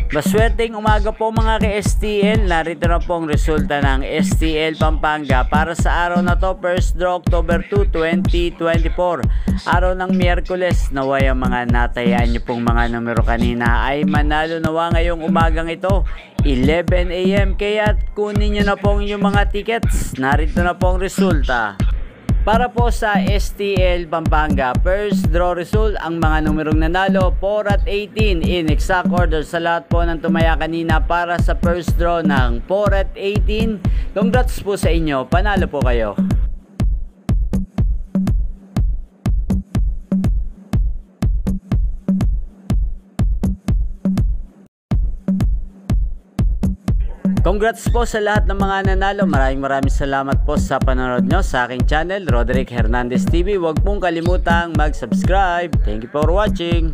Maswerteng umaga po mga ka-STL. Narito na pong resulta ng STL Pampanga para sa araw na to, first draw October 2, 2024. Araw ng Miyerkules. Naway ang mga natayaan nyo pong mga numero kanina ay manalo nawa ngayong umagang ito, 11 AM. Kaya kunin nyo na pong yung mga tickets. Narito na pong resulta. Para po sa STL Pampanga, first draw result, ang mga numerong nanalo 4 at 18 in exact order sa lahat po ng tumaya kanina para sa first draw ng 4 at 18. Congrats po sa inyo, panalo po kayo. Congrats po sa lahat ng mga nanalo. Maraming salamat po sa panonood nyo sa aking channel, Roderick Hernandez TV. Huwag pong kalimutang mag-subscribe. Thank you for watching.